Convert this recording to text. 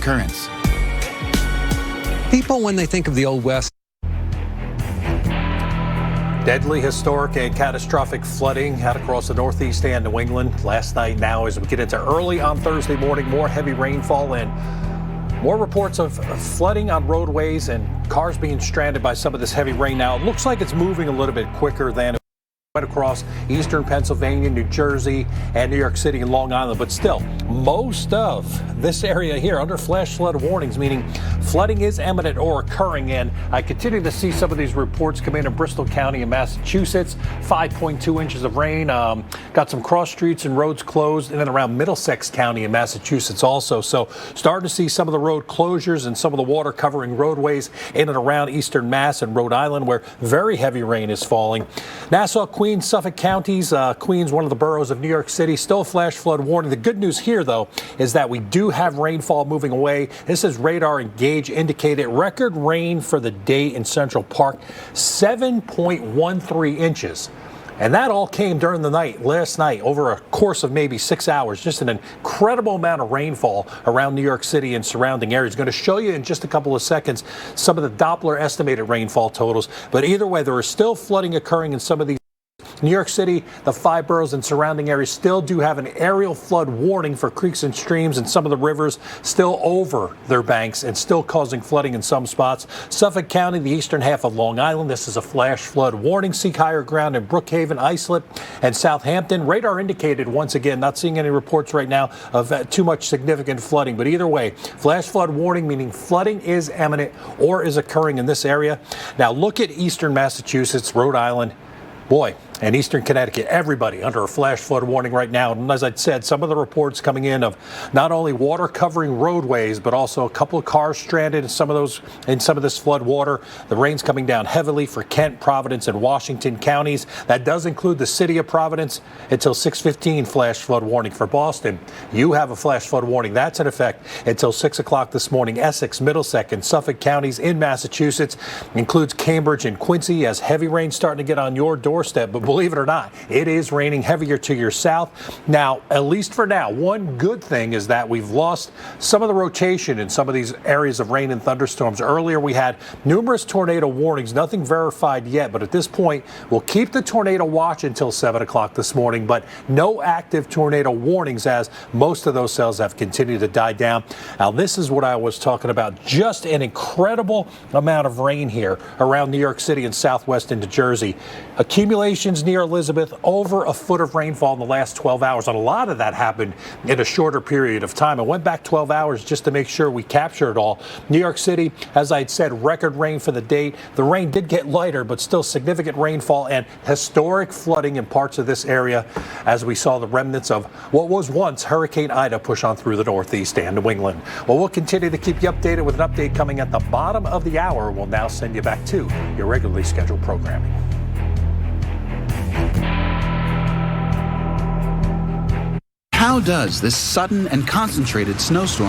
occurrence. People, when they think of the Old West, deadly, historic, and catastrophic flooding out across the northeast and New England last night. Now, as we get into early on Thursday morning, more heavy rainfall and more reports of flooding on roadways and cars being stranded by some of this heavy rain. Now, it looks like it's moving a little bit quicker than it went across eastern Pennsylvania, New Jersey, and New York City and Long Island. But still, most of this area here under flash flood warnings, meaning flooding is imminent or occurring. And I continue to see some of these reports come in Bristol County in Massachusetts, 5.2 inches of rain. Got some cross streets and roads closed, and then around Middlesex County in Massachusetts also. So starting to see some of the road closures and some of the water covering roadways in and around eastern Mass and Rhode Island, where very heavy rain is falling. Nassau, Queens, Suffolk counties, Queens, one of the boroughs of New York City, still a flash flood warning. The good news here, though, is that we do have rainfall moving away. This is radar and gauge indicated record rain for the day in Central Park, 7.13 inches. And that all came during the night, last night, over a course of maybe 6 hours. Just an incredible amount of rainfall around New York City and surrounding areas. Going to show you in just a couple of seconds some of the Doppler estimated rainfall totals. But either way, there is still flooding occurring in some of these. New York City, the 5 boroughs and surrounding areas still do have an aerial flood warning for creeks and streams, and some of the rivers still over their banks and still causing flooding in some spots. Suffolk County, the eastern half of Long Island, this is a flash flood warning. Seek higher ground in Brookhaven, Islip, and Southampton. Radar indicated, once again, not seeing any reports right now of too much significant flooding. But either way, flash flood warning, meaning flooding is imminent or is occurring in this area. Now look at eastern Massachusetts, Rhode Island. Boy, and eastern Connecticut, everybody under a flash flood warning right now. And as I said, some of the reports coming in of not only water covering roadways, but also a couple of cars stranded in some of this flood water. The rain's coming down heavily for Kent, Providence, and Washington counties. That does include the city of Providence until 6:15 flash flood warning. For Boston, you have a flash flood warning. That's in effect until 6 o'clock this morning. Essex, Middlesex, and Suffolk counties in Massachusetts includes Cambridge and Quincy as heavy rain starting to get on your doorstep. But believe it or not, it is raining heavier to your south. Now, at least for now, one good thing is that we've lost some of the rotation in some of these areas of rain and thunderstorms. Earlier, we had numerous tornado warnings, nothing verified yet, but at this point, we'll keep the tornado watch until 7 o'clock this morning, but no active tornado warnings as most of those cells have continued to die down. Now, this is what I was talking about, just an incredible amount of rain here around New York City and southwest into Jersey. Accumulations near Elizabeth, over a foot of rainfall in the last 12 hours. And a lot of that happened in a shorter period of time. I went back 12 hours just to make sure we captured it all. New York City, as I had said, record rain for the day. The rain did get lighter, but still significant rainfall and historic flooding in parts of this area as we saw the remnants of what was once Hurricane Ida push on through the northeast and New England. Well, we'll continue to keep you updated with an update coming at the bottom of the hour. We'll now send you back to your regularly scheduled programming. How does this sudden and concentrated snowstorm